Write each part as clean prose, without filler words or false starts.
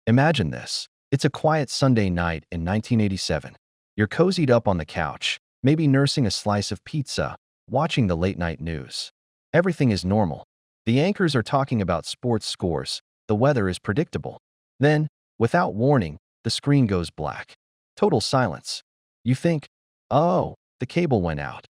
Imagine this. It's a quiet Sunday night in 1987. You're cozied up on the couch, maybe nursing a slice of pizza, watching the late-night news. Everything is normal. The anchors are talking about sports scores. The weather is predictable. Then, without warning, the screen goes black. Total silence. You think, oh, the cable went out.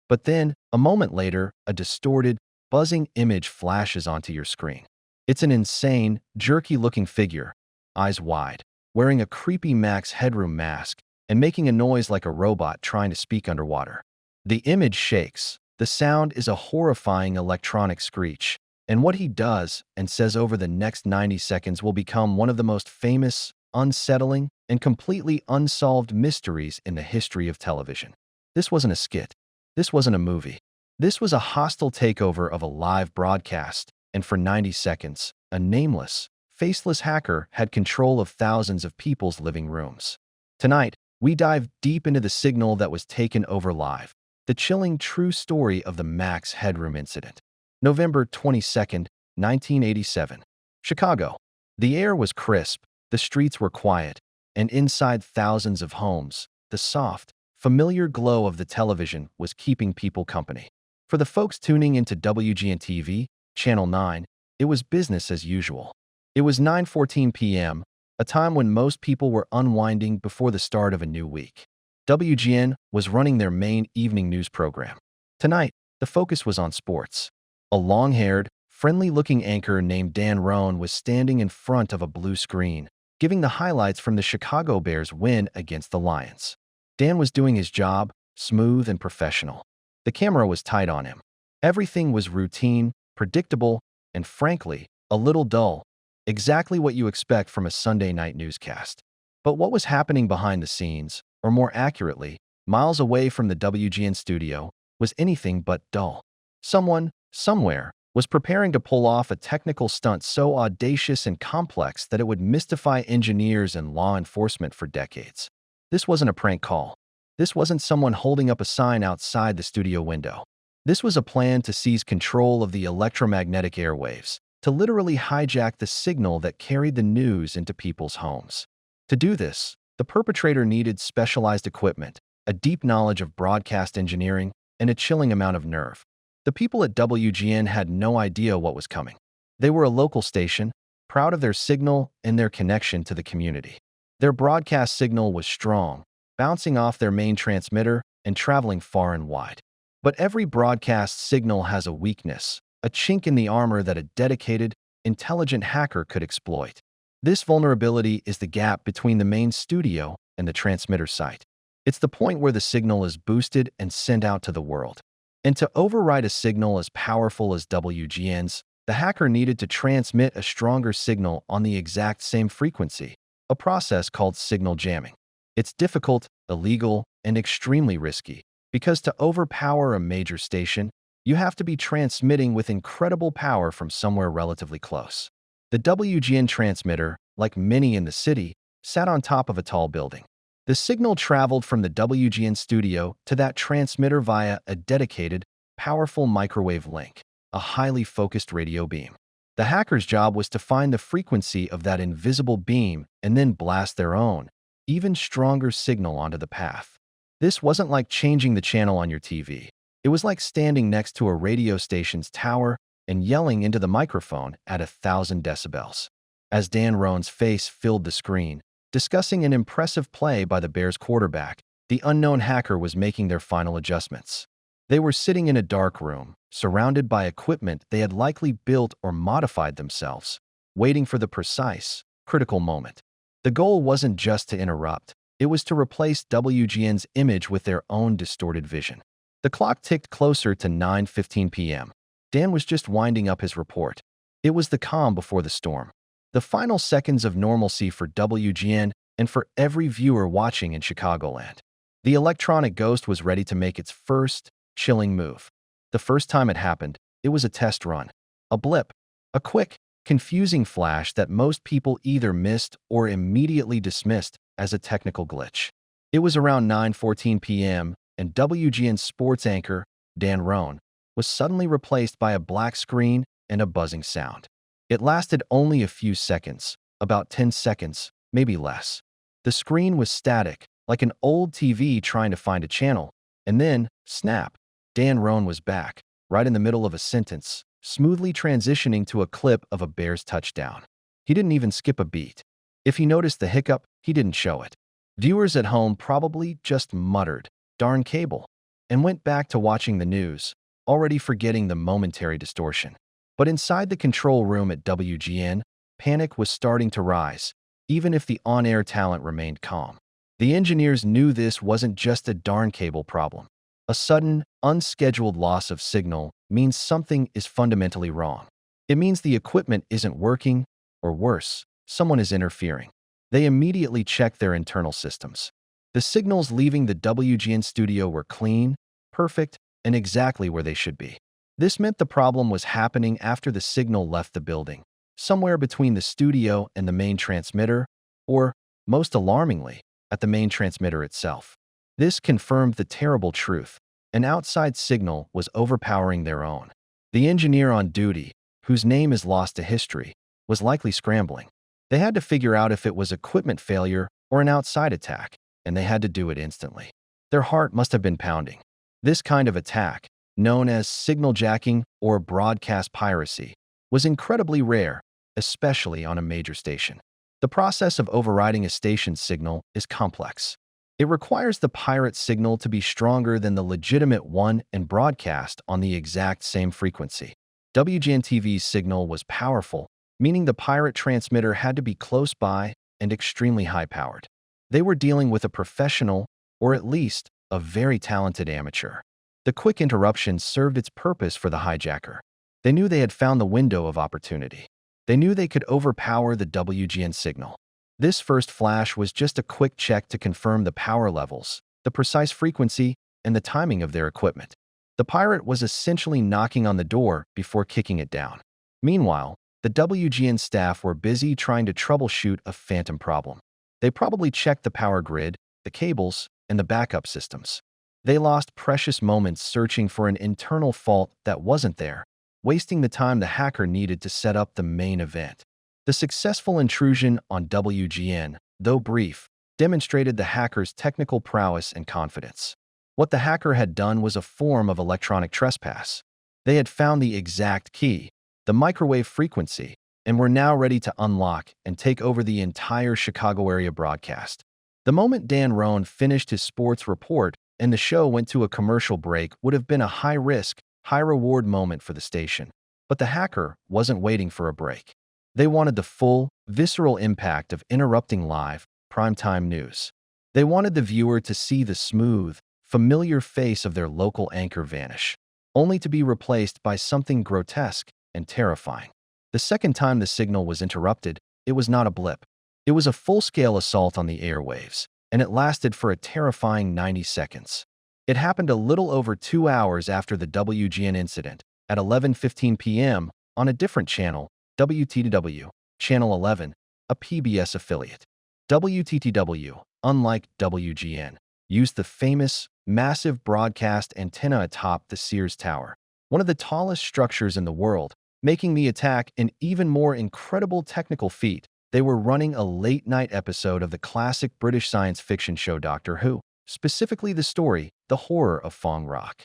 But then, a moment later, a distorted, buzzing image flashes onto your screen. It's an insane, jerky-looking figure, eyes wide, wearing a creepy Max Headroom mask and making a noise like a robot trying to speak underwater. The image shakes. The sound is a horrifying electronic screech, and what he does and says over the next 90 seconds will become one of the most famous, unsettling, and completely unsolved mysteries in the history of television. This wasn't a skit. This wasn't a movie. This was a hostile takeover of a live broadcast, and for 90 seconds, a nameless, faceless hacker had control of thousands of people's living rooms. Tonight, we dive deep into the signal that was taken over live, the chilling true story of the Max Headroom incident. November 22nd, 1987. Chicago. The air was crisp, the streets were quiet, and inside thousands of homes, the soft, familiar glow of the television was keeping people company. For the folks tuning into WGN-TV, Channel 9, it was business as usual. It was 9:14 p.m., a time when most people were unwinding before the start of a new week. WGN was running their main evening news program. Tonight, the focus was on sports. A long-haired, friendly-looking anchor named Dan Roan was standing in front of a blue screen, giving the highlights from the Chicago Bears' win against the Lions. Dan was doing his job, smooth and professional. The camera was tight on him. Everything was routine, predictable, and frankly, a little dull. Exactly what you expect from a Sunday night newscast. But what was happening behind the scenes, or more accurately, miles away from the WGN studio, was anything but dull. Someone, somewhere, was preparing to pull off a technical stunt so audacious and complex that it would mystify engineers and law enforcement for decades. This wasn't a prank call. This wasn't someone holding up a sign outside the studio window. This was a plan to seize control of the electromagnetic airwaves, to literally hijack the signal that carried the news into people's homes. To do this, the perpetrator needed specialized equipment, a deep knowledge of broadcast engineering, and a chilling amount of nerve. The people at WGN had no idea what was coming. They were a local station, proud of their signal and their connection to the community. Their broadcast signal was strong, bouncing off their main transmitter and traveling far and wide. But every broadcast signal has a weakness, a chink in the armor that a dedicated, intelligent hacker could exploit. This vulnerability is the gap between the main studio and the transmitter site. It's the point where the signal is boosted and sent out to the world. And to override a signal as powerful as WGN's, the hacker needed to transmit a stronger signal on the exact same frequency, a process called signal jamming. It's difficult, illegal, and extremely risky, because to overpower a major station, you have to be transmitting with incredible power from somewhere relatively close. The WGN transmitter, like many in the city, sat on top of a tall building. The signal traveled from the WGN studio to that transmitter via a dedicated, powerful microwave link, a highly focused radio beam. The hacker's job was to find the frequency of that invisible beam and then blast their own, even stronger signal onto the path. This wasn't like changing the channel on your TV. It was like standing next to a radio station's tower and yelling into the microphone at 1,000 decibels. As Dan Roan's face filled the screen, discussing an impressive play by the Bears quarterback, the unknown hacker was making their final adjustments. They were sitting in a dark room, surrounded by equipment they had likely built or modified themselves, waiting for the precise, critical moment. The goal wasn't just to interrupt. It was to replace WGN's image with their own distorted vision. The clock ticked closer to 9:15 p.m. Dan was just winding up his report. It was the calm before the storm. The final seconds of normalcy for WGN and for every viewer watching in Chicagoland. The electronic ghost was ready to make its first, chilling move. The first time it happened, it was a test run. A blip. A quick, confusing flash that most people either missed or immediately dismissed as a technical glitch. It was around 9:14 p.m., and WGN sports anchor, Dan Roan, was suddenly replaced by a black screen and a buzzing sound. It lasted only a few seconds, about 10 seconds, maybe less. The screen was static, like an old TV trying to find a channel, and then, snap, Dan Roan was back, right in the middle of a sentence, smoothly transitioning to a clip of a Bears touchdown. He didn't even skip a beat. If he noticed the hiccup, he didn't show it. Viewers at home probably just muttered, "Darn cable," and went back to watching the news, already forgetting the momentary distortion. But inside the control room at WGN, panic was starting to rise, even if the on-air talent remained calm. The engineers knew this wasn't just a darn cable problem. A sudden, unscheduled loss of signal means something is fundamentally wrong. It means the equipment isn't working, or worse, someone is interfering. They immediately checked their internal systems. The signals leaving the WGN studio were clean, perfect, and exactly where they should be. This meant the problem was happening after the signal left the building, somewhere between the studio and the main transmitter, or, most alarmingly, at the main transmitter itself. This confirmed the terrible truth. An outside signal was overpowering their own. The engineer on duty, whose name is lost to history, was likely scrambling. They had to figure out if it was equipment failure or an outside attack, and they had to do it instantly. Their heart must have been pounding. This kind of attack, known as signal jacking or broadcast piracy, was incredibly rare, especially on a major station. The process of overriding a station's signal is complex. It requires the pirate signal to be stronger than the legitimate one and broadcast on the exact same frequency. WGN-TV's signal was powerful, meaning the pirate transmitter had to be close by and extremely high-powered. They were dealing with a professional, or at least a very talented amateur. The quick interruption served its purpose for the hijacker. They knew they had found the window of opportunity. They knew they could overpower the WGN signal. This first flash was just a quick check to confirm the power levels, the precise frequency, and the timing of their equipment. The pirate was essentially knocking on the door before kicking it down. Meanwhile, the WGN staff were busy trying to troubleshoot a phantom problem. They probably checked the power grid, the cables, and the backup systems. They lost precious moments searching for an internal fault that wasn't there, wasting the time the hacker needed to set up the main event. The successful intrusion on WGN, though brief, demonstrated the hacker's technical prowess and confidence. What the hacker had done was a form of electronic trespass. They had found the exact key, the microwave frequency, and were now ready to unlock and take over the entire Chicago area broadcast. The moment Dan Roan finished his sports report and the show went to a commercial break would have been a high-risk, high-reward moment for the station. But the hacker wasn't waiting for a break. They wanted the full, visceral impact of interrupting live, primetime news. They wanted the viewer to see the smooth, familiar face of their local anchor vanish, only to be replaced by something grotesque and terrifying. The second time the signal was interrupted, it was not a blip. It was a full-scale assault on the airwaves, and it lasted for a terrifying 90 seconds. It happened a little over 2 hours after the WGN incident, at 11:15 p.m. on a different channel, WTTW, Channel 11, a PBS affiliate. WTTW, unlike WGN, used the famous, massive broadcast antenna atop the Sears Tower, one of the tallest structures in the world, making the attack an even more incredible technical feat. They were running a late-night episode of the classic British science fiction show Doctor Who, specifically the story, The Horror of Fong Rock.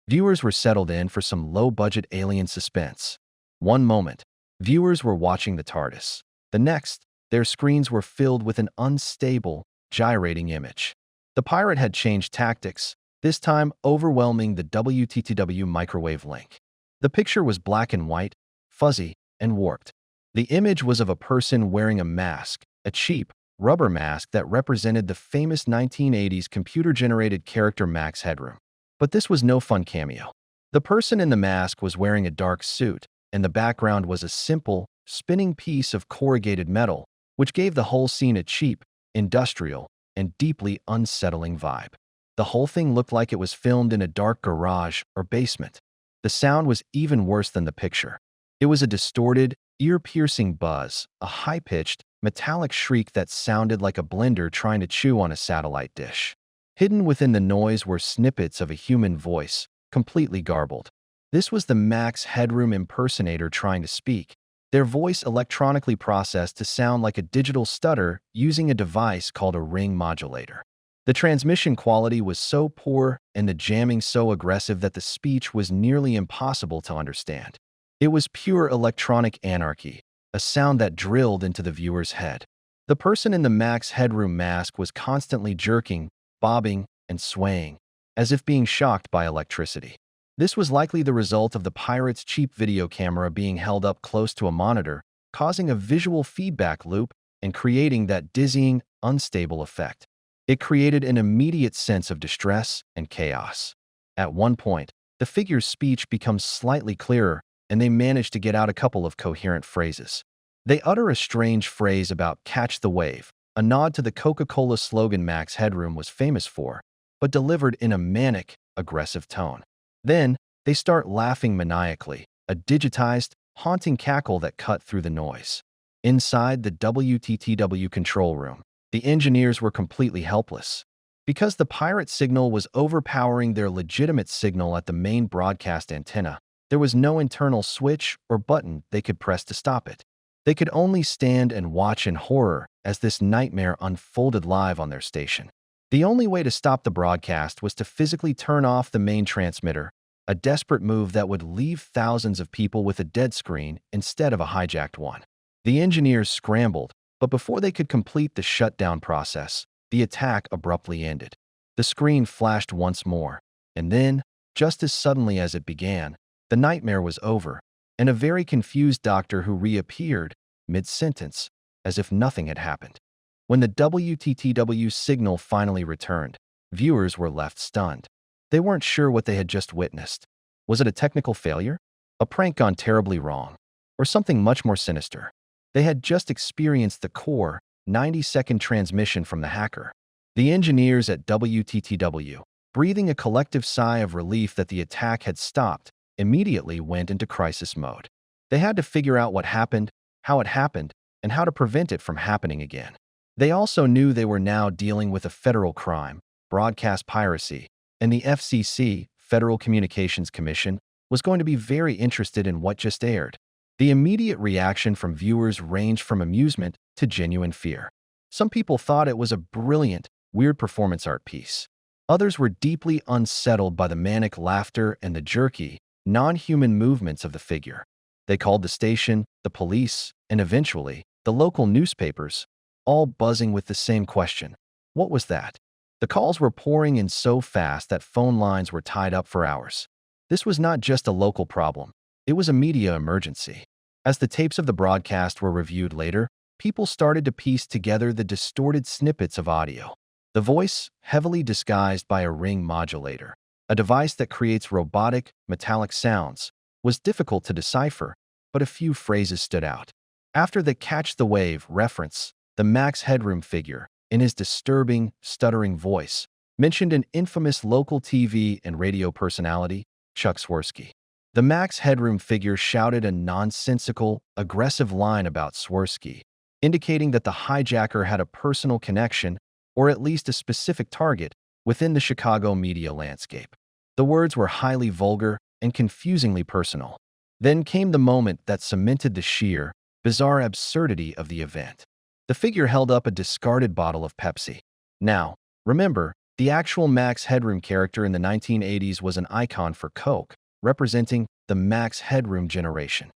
Viewers were settled in for some low-budget alien suspense. One moment, viewers were watching the TARDIS. The next, their screens were filled with an unstable, gyrating image. The pirate had changed tactics, this time overwhelming the WTTW microwave link. The picture was black and white, fuzzy, and warped. The image was of a person wearing a mask, a cheap, rubber mask that represented the famous 1980s computer-generated character Max Headroom. But this was no fun cameo. The person in the mask was wearing a dark suit, and the background was a simple, spinning piece of corrugated metal, which gave the whole scene a cheap, industrial, and deeply unsettling vibe. The whole thing looked like it was filmed in a dark garage or basement. The sound was even worse than the picture. It was a distorted, ear-piercing buzz, a high-pitched, metallic shriek that sounded like a blender trying to chew on a satellite dish. Hidden within the noise were snippets of a human voice, completely garbled. This was the Max Headroom impersonator trying to speak, their voice electronically processed to sound like a digital stutter using a device called a ring modulator. The transmission quality was so poor and the jamming so aggressive that the speech was nearly impossible to understand. It was pure electronic anarchy, a sound that drilled into the viewer's head. The person in the Max Headroom mask was constantly jerking, bobbing, and swaying, as if being shocked by electricity. This was likely the result of the pirate's cheap video camera being held up close to a monitor, causing a visual feedback loop and creating that dizzying, unstable effect. It created an immediate sense of distress and chaos. At one point, the figure's speech becomes slightly clearer, and they manage to get out a couple of coherent phrases. They utter a strange phrase about "catch the wave," a nod to the Coca-Cola slogan Max Headroom was famous for, but delivered in a manic, aggressive tone. Then, they start laughing maniacally, a digitized, haunting cackle that cut through the noise. Inside the WTTW control room, the engineers were completely helpless. Because the pirate signal was overpowering their legitimate signal at the main broadcast antenna, there was no internal switch or button they could press to stop it. They could only stand and watch in horror as this nightmare unfolded live on their station. The only way to stop the broadcast was to physically turn off the main transmitter, a desperate move that would leave thousands of people with a dead screen instead of a hijacked one. The engineers scrambled, but before they could complete the shutdown process, the attack abruptly ended. The screen flashed once more, and then, just as suddenly as it began, the nightmare was over, and a very confused doctor who reappeared mid-sentence, as if nothing had happened. When the WTTW signal finally returned, viewers were left stunned. They weren't sure what they had just witnessed. Was it a technical failure? A prank gone terribly wrong? Or something much more sinister? They had just experienced the core, 90-second transmission from the hacker. The engineers at WTTW, breathing a collective sigh of relief that the attack had stopped, immediately went into crisis mode. They had to figure out what happened, how it happened, and how to prevent it from happening again. They also knew they were now dealing with a federal crime, broadcast piracy, and the FCC, Federal Communications Commission, was going to be very interested in what just aired. The immediate reaction from viewers ranged from amusement to genuine fear. Some people thought it was a brilliant, weird performance art piece. Others were deeply unsettled by the manic laughter and the jerky, non-human movements of the figure. They called the station, the police, and eventually, the local newspapers, all buzzing with the same question. What was that? The calls were pouring in so fast that phone lines were tied up for hours. This was not just a local problem. It was a media emergency. As the tapes of the broadcast were reviewed later, people started to piece together the distorted snippets of audio. The voice, heavily disguised by a ring modulator, a device that creates robotic, metallic sounds, was difficult to decipher, but a few phrases stood out. After the "catch the wave" reference, the Max Headroom figure, in his disturbing, stuttering voice, mentioned an infamous local TV and radio personality, Chuck Swirsky. The Max Headroom figure shouted a nonsensical, aggressive line about Swirsky, indicating that the hijacker had a personal connection, or at least a specific target, within the Chicago media landscape. The words were highly vulgar and confusingly personal. Then came the moment that cemented the sheer, bizarre absurdity of the event. The figure held up a discarded bottle of Pepsi. Now, remember, the actual Max Headroom character in the 1980s was an icon for Coke, representing the Max Headroom generation.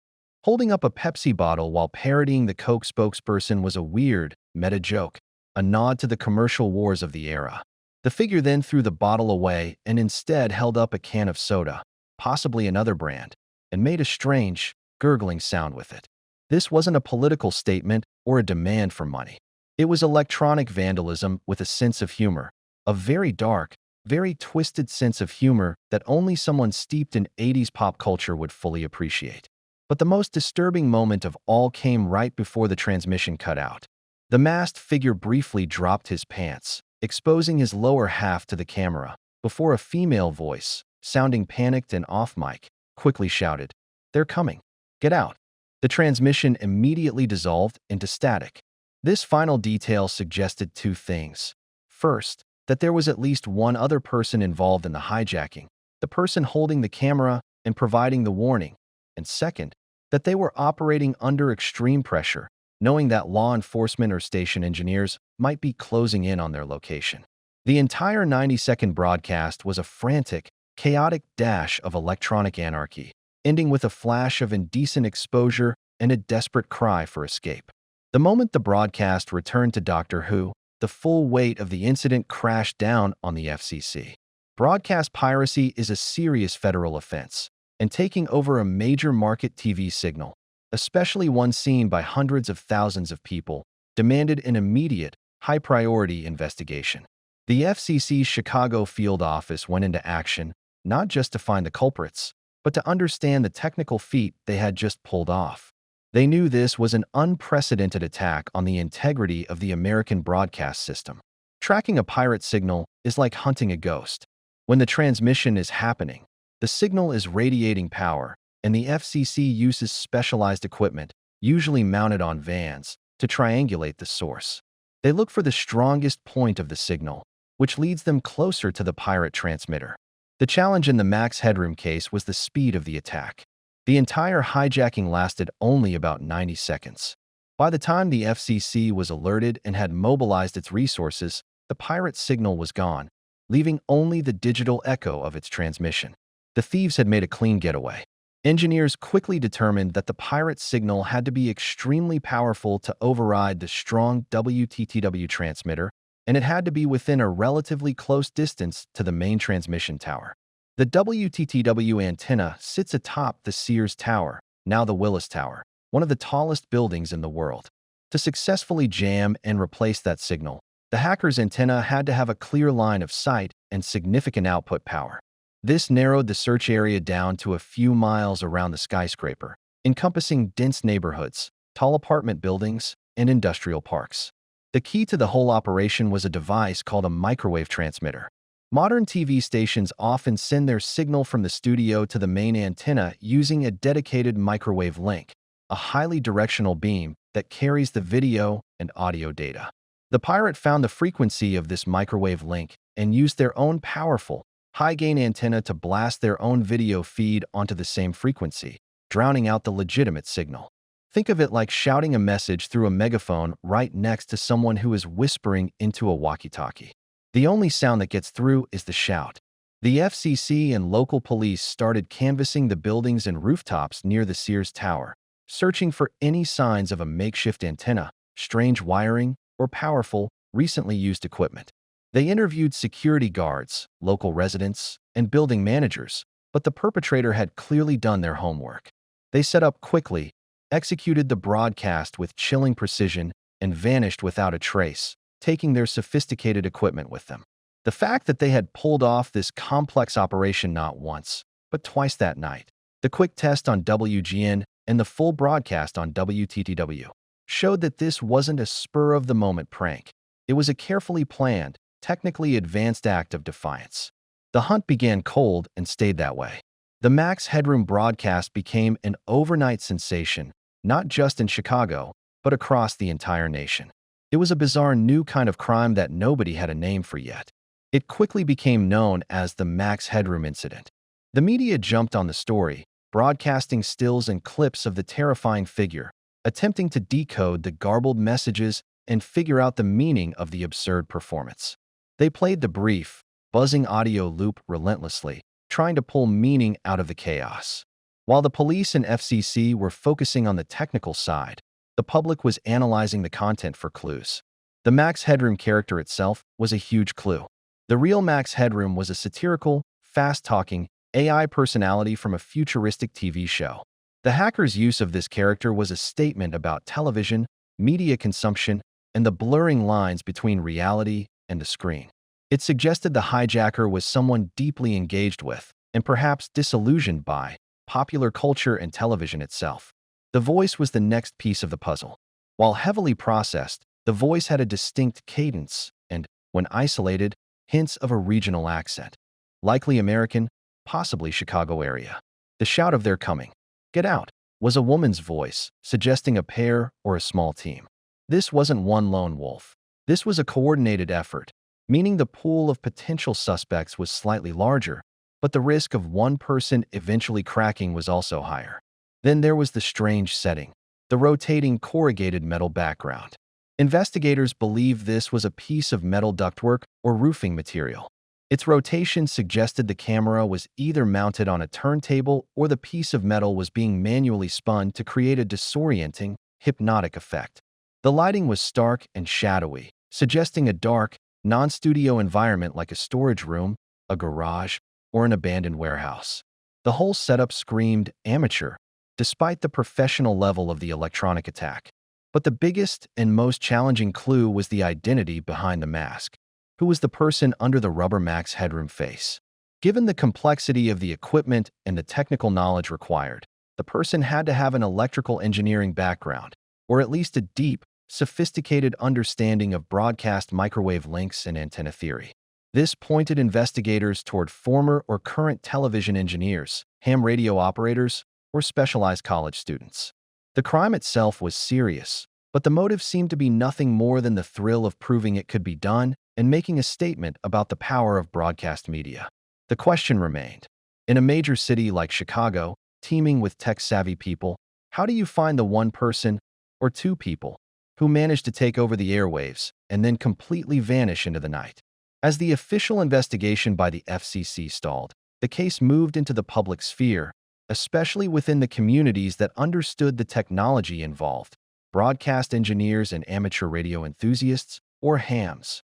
Holding up a Pepsi bottle while parodying the Coke spokesperson was a weird, meta joke, a nod to the commercial wars of the era. The figure then threw the bottle away and instead held up a can of soda, possibly another brand, and made a strange, gurgling sound with it. This wasn't a political statement or a demand for money. It was electronic vandalism with a sense of humor, a very dark, very twisted sense of humor that only someone steeped in 80s pop culture would fully appreciate. But the most disturbing moment of all came right before the transmission cut out. The masked figure briefly dropped his pants, exposing his lower half to the camera, before a female voice, sounding panicked and off-mic, quickly shouted, "They're coming. Get out." The transmission immediately dissolved into static. This final detail suggested two things. First, that there was at least one other person involved in the hijacking, the person holding the camera and providing the warning. And second, that they were operating under extreme pressure, knowing that law enforcement or station engineers might be closing in on their location. The entire 90-second broadcast was a frantic, chaotic dash of electronic anarchy, ending with a flash of indecent exposure and a desperate cry for escape. The moment the broadcast returned to Doctor Who, the full weight of the incident crashed down on the FCC. Broadcast piracy is a serious federal offense, and taking over a major market TV signal, especially one seen by hundreds of thousands of people, demanded an immediate, high-priority investigation. The FCC's Chicago field office went into action, not just to find the culprits, but to understand the technical feat they had just pulled off. They knew this was an unprecedented attack on the integrity of the American broadcast system. Tracking a pirate signal is like hunting a ghost. When the transmission is happening, the signal is radiating power, and the FCC uses specialized equipment, usually mounted on vans, to triangulate the source. They look for the strongest point of the signal, which leads them closer to the pirate transmitter. The challenge in the Max Headroom case was the speed of the attack. The entire hijacking lasted only about 90 seconds. By the time the FCC was alerted and had mobilized its resources, the pirate signal was gone, leaving only the digital echo of its transmission. The thieves had made a clean getaway. Engineers quickly determined that the pirate signal had to be extremely powerful to override the strong WTTW transmitter, and it had to be within a relatively close distance to the main transmission tower. The WTTW antenna sits atop the Sears Tower, now the Willis Tower, one of the tallest buildings in the world. To successfully jam and replace that signal, the hacker's antenna had to have a clear line of sight and significant output power. This narrowed the search area down to a few miles around the skyscraper, encompassing dense neighborhoods, tall apartment buildings, and industrial parks. The key to the whole operation was a device called a microwave transmitter. Modern TV stations often send their signal from the studio to the main antenna using a dedicated microwave link, a highly directional beam that carries the video and audio data. The pirate found the frequency of this microwave link and used their own powerful, high-gain antenna to blast their own video feed onto the same frequency, drowning out the legitimate signal. Think of it like shouting a message through a megaphone right next to someone who is whispering into a walkie-talkie. The only sound that gets through is the shout. The FCC and local police started canvassing the buildings and rooftops near the Sears Tower, searching for any signs of a makeshift antenna, strange wiring, or powerful, recently used equipment. They interviewed security guards, local residents, and building managers, but the perpetrator had clearly done their homework. They set up quickly, executed the broadcast with chilling precision, and vanished without a trace, taking their sophisticated equipment with them. The fact that they had pulled off this complex operation not once, but twice that night, the quick test on WGN and the full broadcast on WTTW, showed that this wasn't a spur-of-the-moment prank. It was a carefully planned, technically advanced act of defiance. The hunt began cold and stayed that way. The Max Headroom broadcast became an overnight sensation, not just in Chicago, but across the entire nation. It was a bizarre new kind of crime that nobody had a name for yet. It quickly became known as the Max Headroom incident. The media jumped on the story, broadcasting stills and clips of the terrifying figure, attempting to decode the garbled messages and figure out the meaning of the absurd performance. They played the brief, buzzing audio loop relentlessly, trying to pull meaning out of the chaos. While the police and FCC were focusing on the technical side, the public was analyzing the content for clues. The Max Headroom character itself was a huge clue. The real Max Headroom was a satirical, fast-talking AI personality from a futuristic TV show. The hacker's use of this character was a statement about television, media consumption, and the blurring lines between reality and the screen. It suggested the hijacker was someone deeply engaged with, and perhaps disillusioned by, popular culture and television itself. The voice was the next piece of the puzzle. While heavily processed, the voice had a distinct cadence and, when isolated, hints of a regional accent. Likely American, possibly Chicago area. The shout of their coming, "Get out," was a woman's voice, suggesting a pair or a small team. This wasn't one lone wolf. This was a coordinated effort, meaning the pool of potential suspects was slightly larger, but the risk of one person eventually cracking was also higher. Then there was the strange setting, the rotating corrugated metal background. Investigators believed this was a piece of metal ductwork or roofing material. Its rotation suggested the camera was either mounted on a turntable or the piece of metal was being manually spun to create a disorienting, hypnotic effect. The lighting was stark and shadowy, suggesting a dark, non-studio environment like a storage room, a garage, or an abandoned warehouse. The whole setup screamed amateur, despite the professional level of the electronic attack. But the biggest and most challenging clue was the identity behind the mask. Who was the person under the rubber Max Headroom face? Given the complexity of the equipment and the technical knowledge required, the person had to have an electrical engineering background, or at least a deep, sophisticated understanding of broadcast microwave links and antenna theory. This pointed investigators toward former or current television engineers, ham radio operators, or specialized college students. The crime itself was serious, but the motive seemed to be nothing more than the thrill of proving it could be done and making a statement about the power of broadcast media. The question remained. In a major city like Chicago, teeming with tech-savvy people, how do you find the one person, or two people, who manage to take over the airwaves and then completely vanish into the night? As the official investigation by the FCC stalled, the case moved into the public sphere, especially within the communities that understood the technology involved, broadcast engineers and amateur radio enthusiasts, or hams.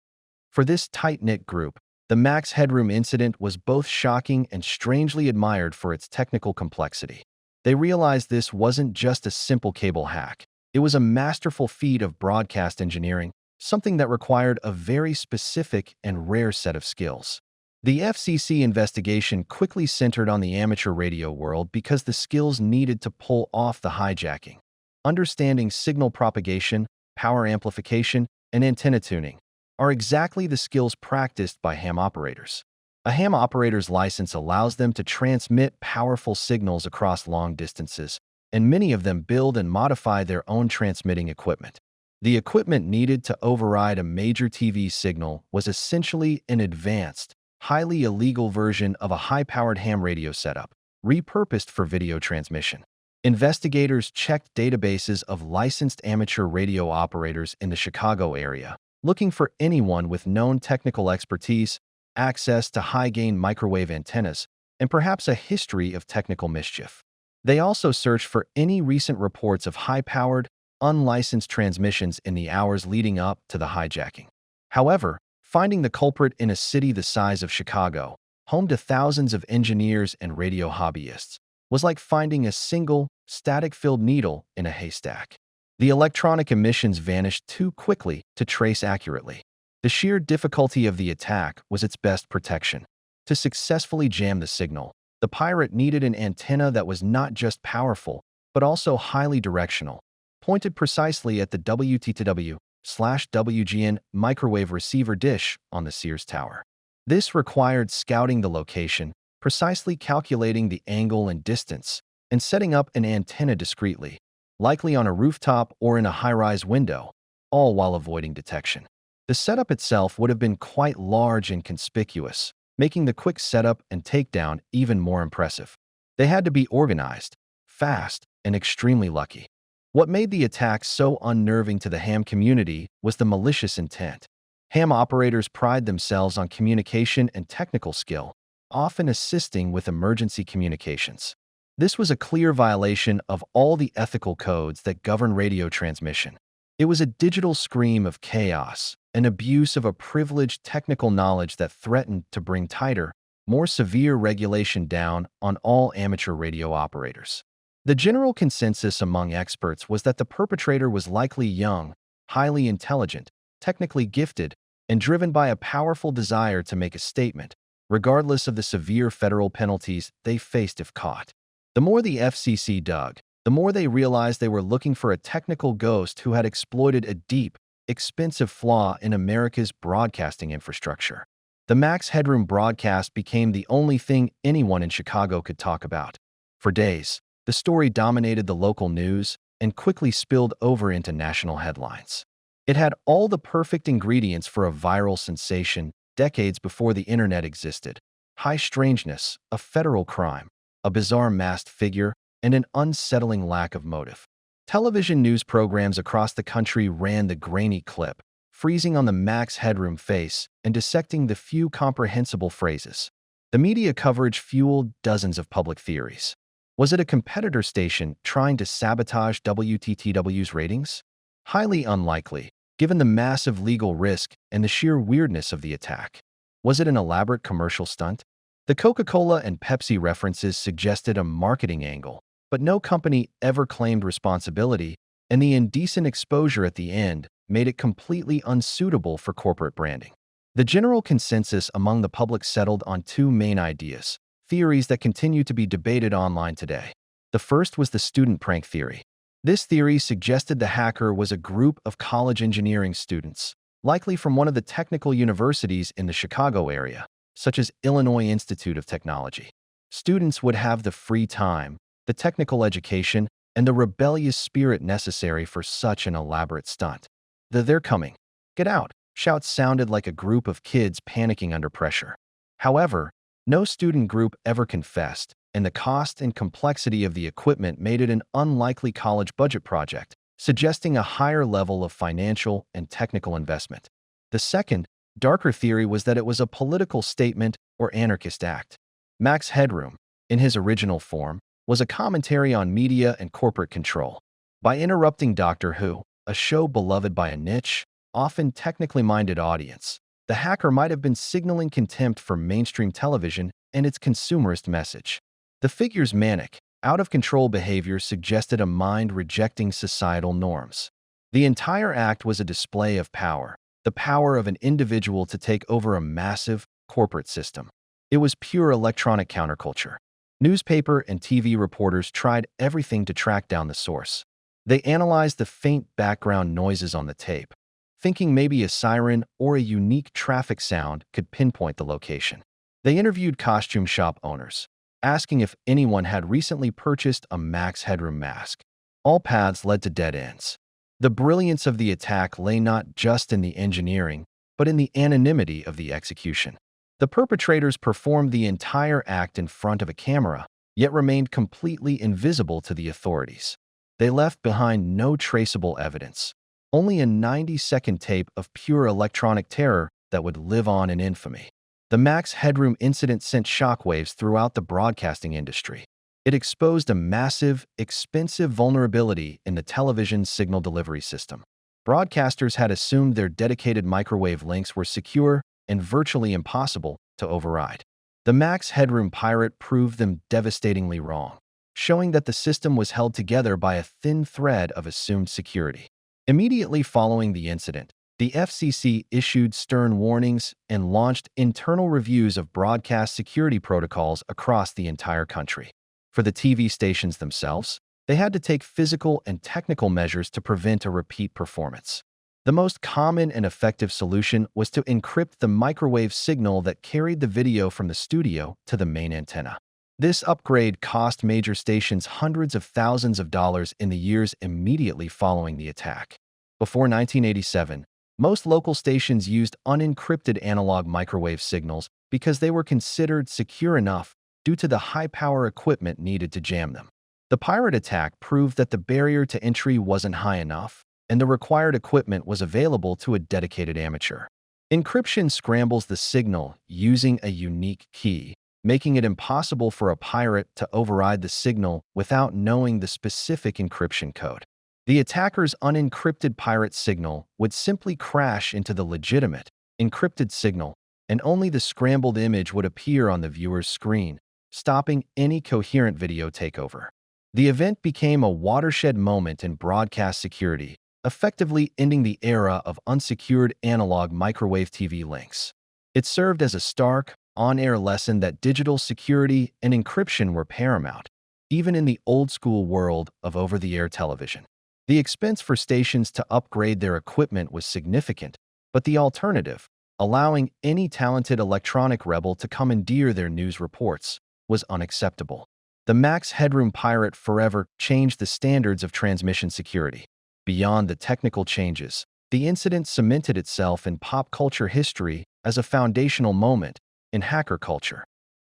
For this tight-knit group, the Max Headroom incident was both shocking and strangely admired for its technical complexity. They realized this wasn't just a simple cable hack. It was a masterful feat of broadcast engineering, something that required a very specific and rare set of skills. The FCC investigation quickly centered on the amateur radio world because the skills needed to pull off the hijacking. Understanding signal propagation, power amplification, and antenna tuning are exactly the skills practiced by ham operators. A ham operator's license allows them to transmit powerful signals across long distances, and many of them build and modify their own transmitting equipment. The equipment needed to override a major TV signal was essentially an advanced, highly illegal version of a high-powered ham radio setup, repurposed for video transmission. Investigators checked databases of licensed amateur radio operators in the Chicago area, looking for anyone with known technical expertise, access to high-gain microwave antennas, and perhaps a history of technical mischief. They also searched for any recent reports of high-powered, unlicensed transmissions in the hours leading up to the hijacking. However, finding the culprit in a city the size of Chicago, home to thousands of engineers and radio hobbyists, was like finding a single, static-filled needle in a haystack. The electronic emissions vanished too quickly to trace accurately. The sheer difficulty of the attack was its best protection. To successfully jam the signal, the pirate needed an antenna that was not just powerful, but also highly directional, pointed precisely at the WTTW/WGN microwave receiver dish on the Sears Tower. This required scouting the location, precisely calculating the angle and distance, and setting up an antenna discreetly, likely on a rooftop or in a high-rise window, all while avoiding detection. The setup itself would have been quite large and conspicuous, making the quick setup and takedown even more impressive. They had to be organized, fast, and extremely lucky. What made the attack so unnerving to the ham community was the malicious intent. Ham operators pride themselves on communication and technical skill, often assisting with emergency communications. This was a clear violation of all the ethical codes that govern radio transmission. It was a digital scream of chaos, an abuse of a privileged technical knowledge that threatened to bring tighter, more severe regulation down on all amateur radio operators. The general consensus among experts was that the perpetrator was likely young, highly intelligent, technically gifted, and driven by a powerful desire to make a statement, regardless of the severe federal penalties they faced if caught. The more the FCC dug, the more they realized they were looking for a technical ghost who had exploited a deep, expensive flaw in America's broadcasting infrastructure. The Max Headroom broadcast became the only thing anyone in Chicago could talk about. For days, the story dominated the local news and quickly spilled over into national headlines. It had all the perfect ingredients for a viral sensation decades before the internet existed: high strangeness, a federal crime, a bizarre masked figure, and an unsettling lack of motive. Television news programs across the country ran the grainy clip, freezing on the Max Headroom face and dissecting the few comprehensible phrases. The media coverage fueled dozens of public theories. Was it a competitor station trying to sabotage WTTW's ratings? Highly unlikely, given the massive legal risk and the sheer weirdness of the attack. Was it an elaborate commercial stunt? The Coca-Cola and Pepsi references suggested a marketing angle, but no company ever claimed responsibility, and the indecent exposure at the end made it completely unsuitable for corporate branding. The general consensus among the public settled on two main ideas, theories that continue to be debated online today. The first was the student prank theory. This theory suggested the hacker was a group of college engineering students, likely from one of the technical universities in the Chicago area, such as Illinois Institute of Technology. Students would have the free time, the technical education, and the rebellious spirit necessary for such an elaborate stunt. They're coming. Get out! Shouts sounded like a group of kids panicking under pressure. However, no student group ever confessed, and the cost and complexity of the equipment made it an unlikely college budget project, suggesting a higher level of financial and technical investment. The second, darker theory was that it was a political statement or anarchist act. Max Headroom, in his original form, was a commentary on media and corporate control. By interrupting Doctor Who, a show beloved by a niche, often technically minded audience, the hacker might have been signaling contempt for mainstream television and its consumerist message. The figure's manic, out-of-control behavior suggested a mind rejecting societal norms. The entire act was a display of power, the power of an individual to take over a massive corporate system. It was pure electronic counterculture. Newspaper and TV reporters tried everything to track down the source. They analyzed the faint background noises on the tape, thinking maybe a siren or a unique traffic sound could pinpoint the location. They interviewed costume shop owners, asking if anyone had recently purchased a Max Headroom mask. All paths led to dead ends. The brilliance of the attack lay not just in the engineering, but in the anonymity of the execution. The perpetrators performed the entire act in front of a camera, yet remained completely invisible to the authorities. They left behind no traceable evidence, only a 90-second tape of pure electronic terror that would live on in infamy. The Max Headroom incident sent shockwaves throughout the broadcasting industry. It exposed a massive, expensive vulnerability in the television signal delivery system. Broadcasters had assumed their dedicated microwave links were secure and virtually impossible to override. The Max Headroom pirate proved them devastatingly wrong, showing that the system was held together by a thin thread of assumed security. Immediately following the incident, the FCC issued stern warnings and launched internal reviews of broadcast security protocols across the entire country. For the TV stations themselves, they had to take physical and technical measures to prevent a repeat performance. The most common and effective solution was to encrypt the microwave signal that carried the video from the studio to the main antenna. This upgrade cost major stations hundreds of thousands of dollars in the years immediately following the attack. Before 1987, most local stations used unencrypted analog microwave signals because they were considered secure enough due to the high-power equipment needed to jam them. The pirate attack proved that the barrier to entry wasn't high enough, and the required equipment was available to a dedicated amateur. Encryption scrambles the signal using a unique key, making it impossible for a pirate to override the signal without knowing the specific encryption code. The attacker's unencrypted pirate signal would simply crash into the legitimate, encrypted signal, and only the scrambled image would appear on the viewer's screen, stopping any coherent video takeover. The event became a watershed moment in broadcast security, effectively ending the era of unsecured analog microwave TV links. It served as a stark, on-air lesson that digital security and encryption were paramount, even in the old-school world of over-the-air television. The expense for stations to upgrade their equipment was significant, but the alternative, allowing any talented electronic rebel to commandeer their news reports, was unacceptable. The Max Headroom pirate forever changed the standards of transmission security. Beyond the technical changes, the incident cemented itself in pop culture history as a foundational moment in hacker culture.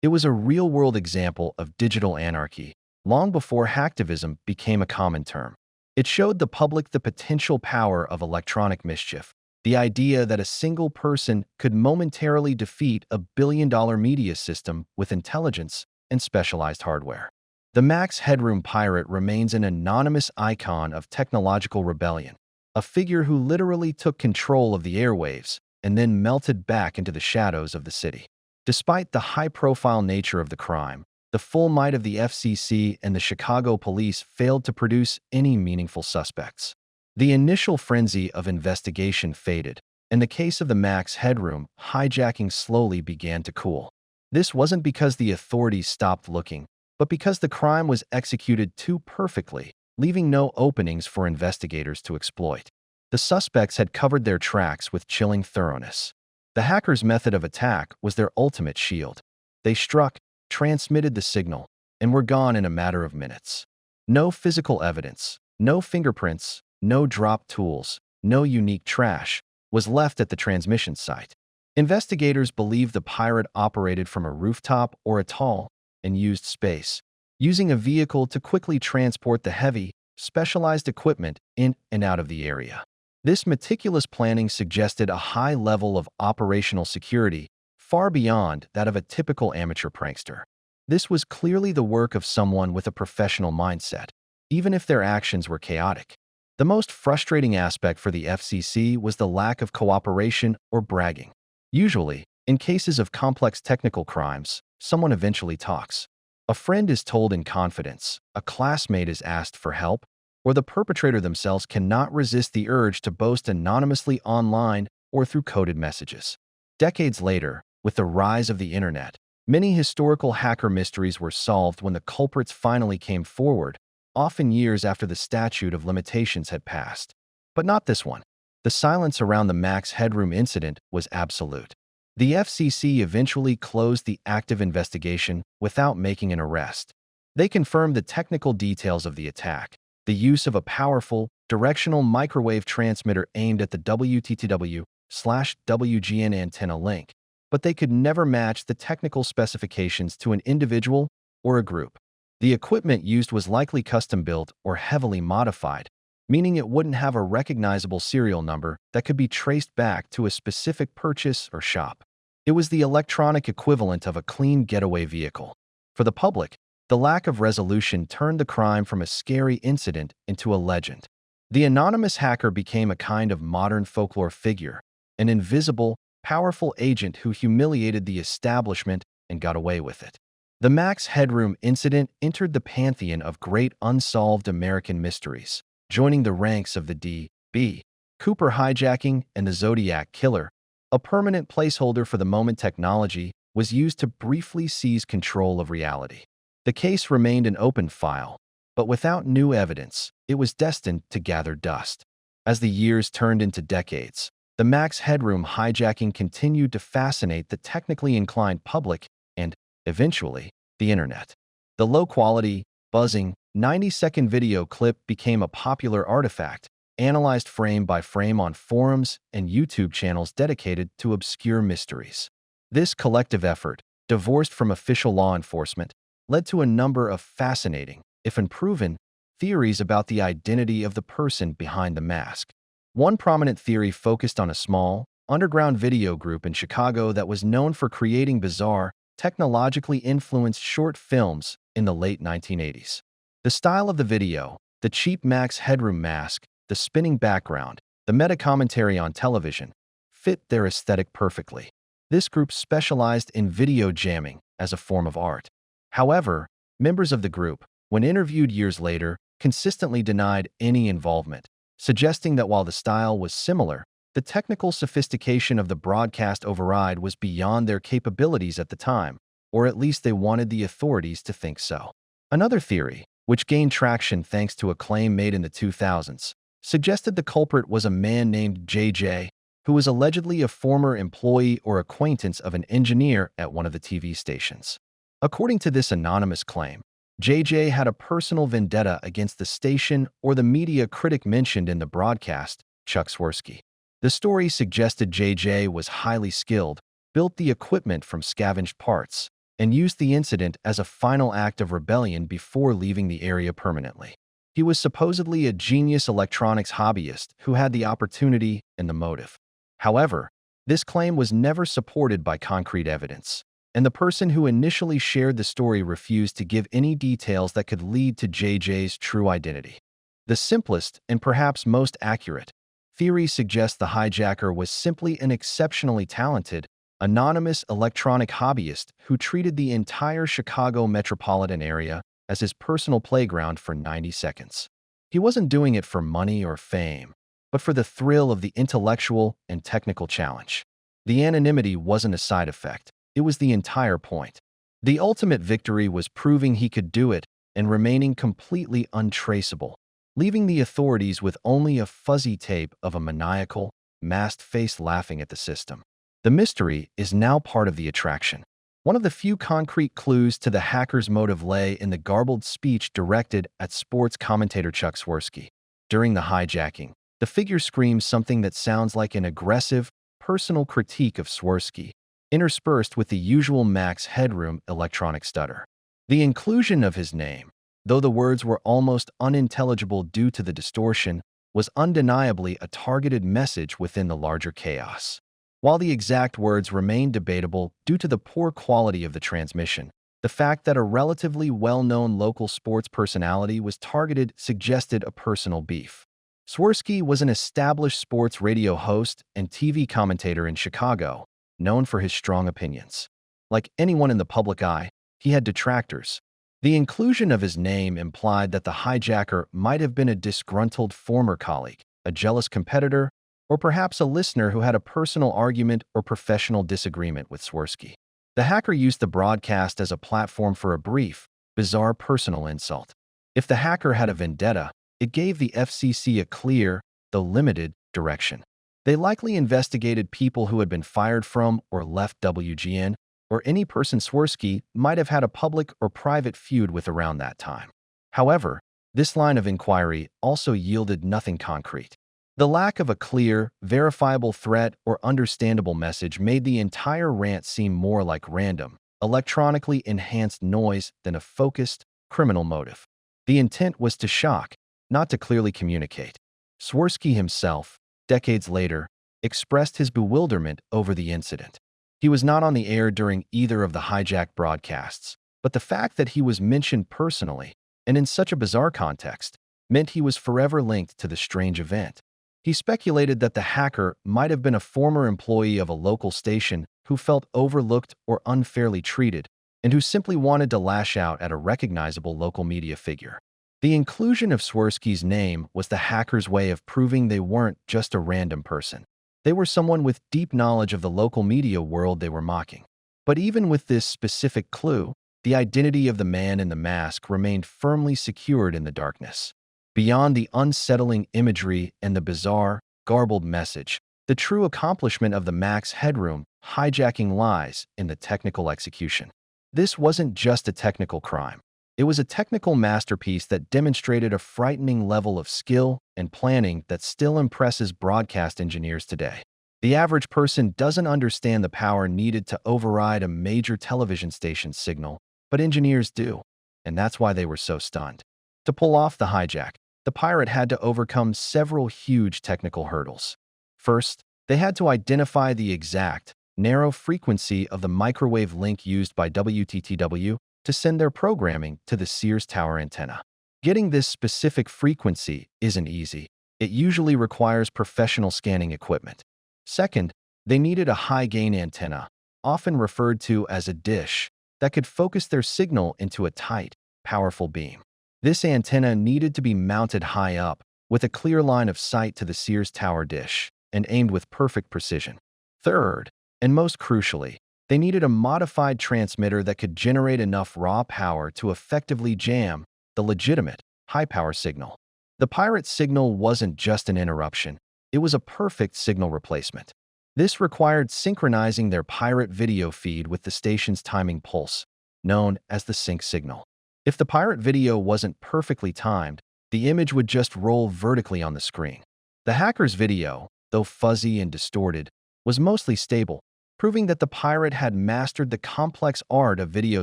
It was a real-world example of digital anarchy, long before hacktivism became a common term. It showed the public the potential power of electronic mischief, the idea that a single person could momentarily defeat a billion-dollar media system with intelligence and specialized hardware. The Max Headroom pirate remains an anonymous icon of technological rebellion, a figure who literally took control of the airwaves and then melted back into the shadows of the city. Despite the high-profile nature of the crime, the full might of the FCC and the Chicago police failed to produce any meaningful suspects. The initial frenzy of investigation faded, and the case of the Max Headroom hijacking slowly began to cool. This wasn't because the authorities stopped looking, but because the crime was executed too perfectly, leaving no openings for investigators to exploit. The suspects had covered their tracks with chilling thoroughness. The hackers' method of attack was their ultimate shield. They struck, transmitted the signal, and were gone in a matter of minutes. No physical evidence, no fingerprints, no dropped tools, no unique trash was left at the transmission site. Investigators believe the pirate operated from a rooftop or a tall and used space, using a vehicle to quickly transport the heavy, specialized equipment in and out of the area. This meticulous planning suggested a high level of operational security, far beyond that of a typical amateur prankster. This was clearly the work of someone with a professional mindset, even if their actions were chaotic. The most frustrating aspect for the FCC was the lack of cooperation or bragging. Usually, in cases of complex technical crimes, someone eventually talks. A friend is told in confidence, a classmate is asked for help, or the perpetrator themselves cannot resist the urge to boast anonymously online or through coded messages. Decades later, with the rise of the internet, many historical hacker mysteries were solved when the culprits finally came forward, often years after the statute of limitations had passed. But not this one. The silence around the Max Headroom incident was absolute. The FCC eventually closed the active investigation without making an arrest. They confirmed the technical details of the attack, the use of a powerful, directional microwave transmitter aimed at the WTTW/WGN antenna link, but they could never match the technical specifications to an individual or a group. The equipment used was likely custom-built or heavily modified, meaning it wouldn't have a recognizable serial number that could be traced back to a specific purchase or shop. It was the electronic equivalent of a clean getaway vehicle. For the public, the lack of resolution turned the crime from a scary incident into a legend. The anonymous hacker became a kind of modern folklore figure, an invisible, powerful agent who humiliated the establishment and got away with it. The Max Headroom incident entered the pantheon of great unsolved American mysteries, joining the ranks of the D.B. Cooper hijacking and the Zodiac killer. A permanent placeholder for the moment technology was used to briefly seize control of reality. The case remained an open file, but without new evidence, it was destined to gather dust. As the years turned into decades, the Max Headroom hijacking continued to fascinate the technically inclined public and, eventually, the internet. The low-quality, buzzing, 90-second video clip became a popular artifact, analyzed frame by frame on forums and YouTube channels dedicated to obscure mysteries. This collective effort, divorced from official law enforcement, led to a number of fascinating, if unproven, theories about the identity of the person behind the mask. One prominent theory focused on a small, underground video group in Chicago that was known for creating bizarre, technologically influenced short films in the late 1980s. The style of the video, the cheap Max Headroom mask, the spinning background, the meta-commentary on television, fit their aesthetic perfectly. This group specialized in video jamming as a form of art. However, members of the group, when interviewed years later, consistently denied any involvement, suggesting that while the style was similar, the technical sophistication of the broadcast override was beyond their capabilities at the time, or at least they wanted the authorities to think so. Another theory, which gained traction thanks to a claim made in the 2000s, suggested the culprit was a man named JJ, who was allegedly a former employee or acquaintance of an engineer at one of the TV stations. According to this anonymous claim, JJ had a personal vendetta against the station or the media critic mentioned in the broadcast, Chuck Swirsky. The story suggested JJ was highly skilled, built the equipment from scavenged parts, and used the incident as a final act of rebellion before leaving the area permanently. He was supposedly a genius electronics hobbyist who had the opportunity and the motive. However, this claim was never supported by concrete evidence, and the person who initially shared the story refused to give any details that could lead to JJ's true identity. The simplest and perhaps most accurate theory suggests the hijacker was simply an exceptionally talented, anonymous electronic hobbyist who treated the entire Chicago metropolitan area as his personal playground for 90 seconds. He wasn't doing it for money or fame, but for the thrill of the intellectual and technical challenge. The anonymity wasn't a side effect, it was the entire point. The ultimate victory was proving he could do it and remaining completely untraceable, leaving the authorities with only a fuzzy tape of a maniacal, masked face laughing at the system. The mystery is now part of the attraction. One of the few concrete clues to the hacker's motive lay in the garbled speech directed at sports commentator Chuck Swirsky. During the hijacking, the figure screams something that sounds like an aggressive, personal critique of Swirsky, interspersed with the usual Max Headroom electronic stutter. The inclusion of his name, though the words were almost unintelligible due to the distortion, was undeniably a targeted message within the larger chaos. While the exact words remained debatable due to the poor quality of the transmission, the fact that a relatively well-known local sports personality was targeted suggested a personal beef. Swirsky was an established sports radio host and TV commentator in Chicago, known for his strong opinions. Like anyone in the public eye, he had detractors. The inclusion of his name implied that the hijacker might have been a disgruntled former colleague, a jealous competitor, or perhaps a listener who had a personal argument or professional disagreement with Swirsky. The hacker used the broadcast as a platform for a brief, bizarre personal insult. If the hacker had a vendetta, it gave the FCC a clear, though limited, direction. They likely investigated people who had been fired from or left WGN, or any person Swirsky might have had a public or private feud with around that time. However, this line of inquiry also yielded nothing concrete. The lack of a clear, verifiable threat or understandable message made the entire rant seem more like random, electronically enhanced noise than a focused, criminal motive. The intent was to shock, not to clearly communicate. Swirsky himself, decades later, expressed his bewilderment over the incident. He was not on the air during either of the hijacked broadcasts, but the fact that he was mentioned personally, and in such a bizarre context, meant he was forever linked to the strange event. He speculated that the hacker might have been a former employee of a local station who felt overlooked or unfairly treated, and who simply wanted to lash out at a recognizable local media figure. The inclusion of Swirsky's name was the hacker's way of proving they weren't just a random person. They were someone with deep knowledge of the local media world they were mocking. But even with this specific clue, the identity of the man in the mask remained firmly secured in the darkness. Beyond the unsettling imagery and the bizarre, garbled message, the true accomplishment of the Max Headroom hijacking lies in the technical execution. This wasn't just a technical crime. It was a technical masterpiece that demonstrated a frightening level of skill and planning that still impresses broadcast engineers today. The average person doesn't understand the power needed to override a major television station's signal, but engineers do, and that's why they were so stunned. To pull off the hijack, the pirate had to overcome several huge technical hurdles. First, they had to identify the exact, narrow frequency of the microwave link used by WTTW to send their programming to the Sears Tower antenna. Getting this specific frequency isn't easy. It usually requires professional scanning equipment. Second, they needed a high-gain antenna, often referred to as a dish, that could focus their signal into a tight, powerful beam. This antenna needed to be mounted high up, with a clear line of sight to the Sears Tower dish, and aimed with perfect precision. Third, and most crucially, they needed a modified transmitter that could generate enough raw power to effectively jam the legitimate, high-power signal. The pirate signal wasn't just an interruption, it was a perfect signal replacement. This required synchronizing their pirate video feed with the station's timing pulse, known as the sync signal. If the pirate video wasn't perfectly timed, the image would just roll vertically on the screen. The hacker's video, though fuzzy and distorted, was mostly stable, proving that the pirate had mastered the complex art of video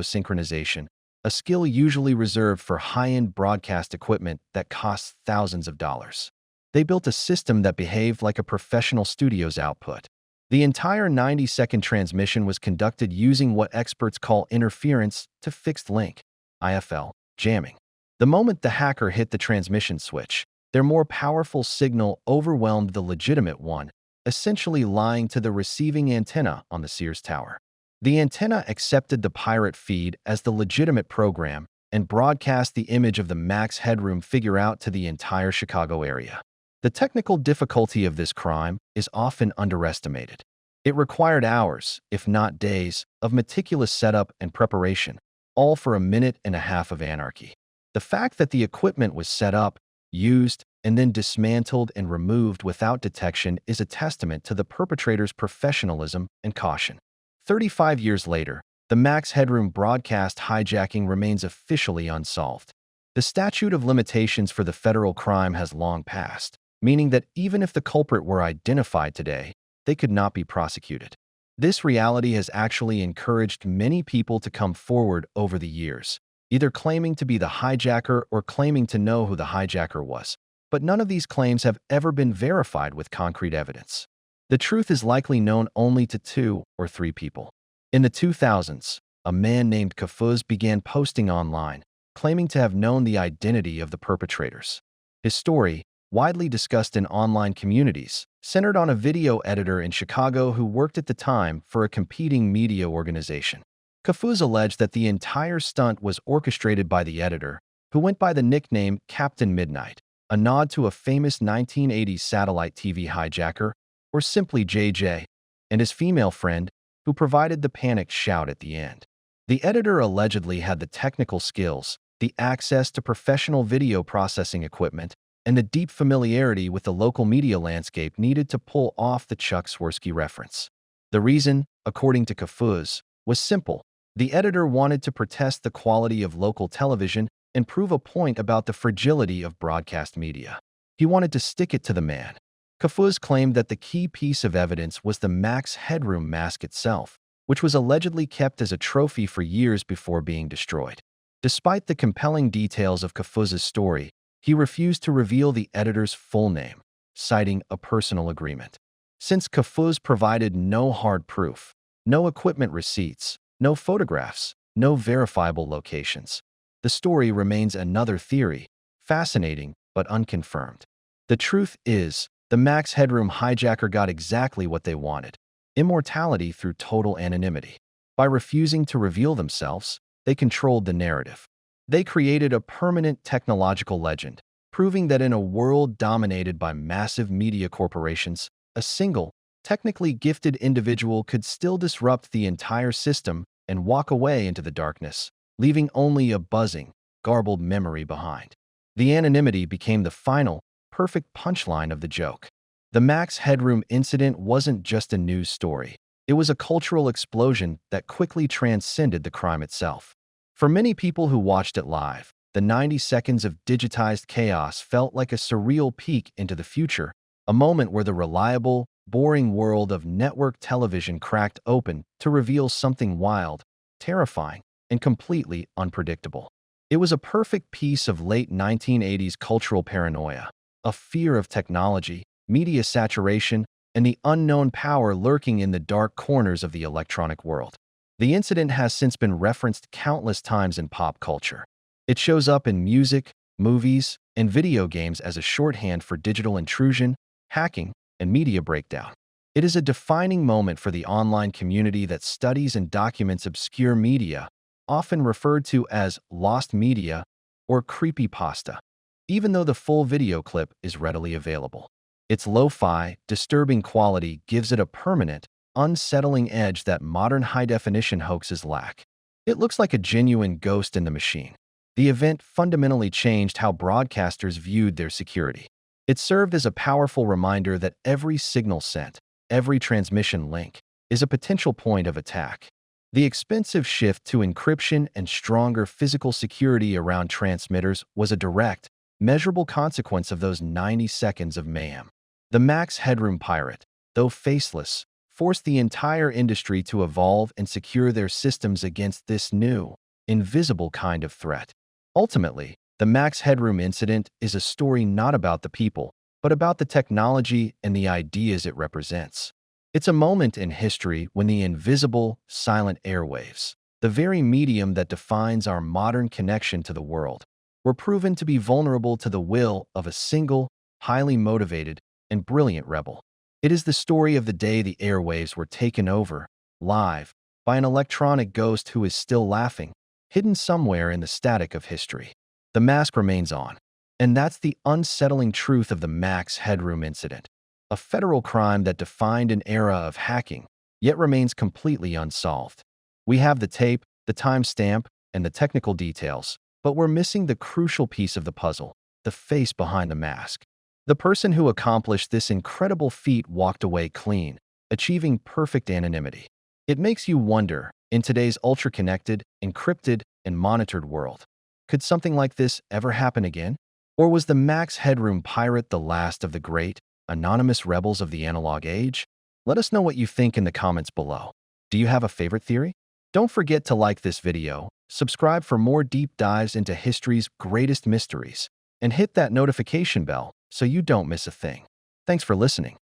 synchronization, a skill usually reserved for high-end broadcast equipment that costs thousands of dollars. They built a system that behaved like a professional studio's output. The entire 90-second transmission was conducted using what experts call interference to fixed link, IFL, jamming. The moment the hacker hit the transmission switch, their more powerful signal overwhelmed the legitimate one, essentially lying to the receiving antenna on the Sears Tower. The antenna accepted the pirate feed as the legitimate program and broadcast the image of the Max Headroom figure out to the entire Chicago area. The technical difficulty of this crime is often underestimated. It required hours, if not days, of meticulous setup and preparation, all for a minute and a half of anarchy. The fact that the equipment was set up, used, and then dismantled and removed without detection is a testament to the perpetrator's professionalism and caution. 35 years later, the Max Headroom Broadcast Hijacking remains officially unsolved. The statute of limitations for the federal crime has long passed, meaning that even if the culprit were identified today, they could not be prosecuted. This reality has actually encouraged many people to come forward over the years, either claiming to be the hijacker or claiming to know who the hijacker was. But none of these claims have ever been verified with concrete evidence. The truth is likely known only to 2 or 3 people. In the 2000s, a man named Kafuz began posting online, claiming to have known the identity of the perpetrators. His story, widely discussed in online communities, centered on a video editor in Chicago who worked at the time for a competing media organization. Kafuz alleged that the entire stunt was orchestrated by the editor, who went by the nickname Captain Midnight, a nod to a famous 1980s satellite TV hijacker, or simply JJ, and his female friend, who provided the panicked shout at the end. The editor allegedly had the technical skills, the access to professional video processing equipment, and the deep familiarity with the local media landscape needed to pull off the Chuck Swirsky reference. The reason, according to Kafuz, was simple. The editor wanted to protest the quality of local television and prove a point about the fragility of broadcast media. He wanted to stick it to the man. Kafuz claimed that the key piece of evidence was the Max Headroom mask itself, which was allegedly kept as a trophy for years before being destroyed. Despite the compelling details of Kafuz's story, he refused to reveal the editor's full name, citing a personal agreement. Since Kafuz provided no hard proof, no equipment receipts, no photographs, no verifiable locations, the story remains another theory, fascinating but unconfirmed. The truth is, the Max Headroom hijacker got exactly what they wanted: immortality through total anonymity. By refusing to reveal themselves, they controlled the narrative. They created a permanent technological legend, proving that in a world dominated by massive media corporations, a single, technically gifted individual could still disrupt the entire system and walk away into the darkness, leaving only a buzzing, garbled memory behind. The anonymity became the final, perfect punchline of the joke. The Max Headroom incident wasn't just a news story. It was a cultural explosion that quickly transcended the crime itself. For many people who watched it live, the 90 seconds of digitized chaos felt like a surreal peek into the future, a moment where the reliable, boring world of network television cracked open to reveal something wild, terrifying, and completely unpredictable. It was a perfect piece of late 1980s cultural paranoia, a fear of technology, media saturation, and the unknown power lurking in the dark corners of the electronic world. The incident has since been referenced countless times in pop culture. It shows up in music, movies, and video games as a shorthand for digital intrusion, hacking, and media breakdown. It is a defining moment for the online community that studies and documents obscure media, often referred to as lost media or creepypasta, even though the full video clip is readily available. Its lo-fi, disturbing quality gives it a permanent, unsettling edge that modern high-definition hoaxes lack. It looks like a genuine ghost in the machine. The event fundamentally changed how broadcasters viewed their security. It served as a powerful reminder that every signal sent, every transmission link, is a potential point of attack. The expensive shift to encryption and stronger physical security around transmitters was a direct, measurable consequence of those 90 seconds of mayhem. The Max Headroom pirate, though faceless, forced the entire industry to evolve and secure their systems against this new, invisible kind of threat. Ultimately, the Max Headroom incident is a story not about the people, but about the technology and the ideas it represents. It's a moment in history when the invisible, silent airwaves, the very medium that defines our modern connection to the world, were proven to be vulnerable to the will of a single, highly motivated, and brilliant rebel. It is the story of the day the airwaves were taken over, live, by an electronic ghost who is still laughing, hidden somewhere in the static of history. The mask remains on. And that's the unsettling truth of the Max Headroom incident, a federal crime that defined an era of hacking, yet remains completely unsolved. We have the tape, the timestamp, and the technical details, but we're missing the crucial piece of the puzzle, the face behind the mask. The person who accomplished this incredible feat walked away clean, achieving perfect anonymity. It makes you wonder, in today's ultra-connected, encrypted, and monitored world, could something like this ever happen again? Or was the Max Headroom pirate the last of the great, anonymous rebels of the analog age? Let us know what you think in the comments below. Do you have a favorite theory? Don't forget to like this video, subscribe for more deep dives into history's greatest mysteries, and hit that notification bell so you don't miss a thing. Thanks for listening.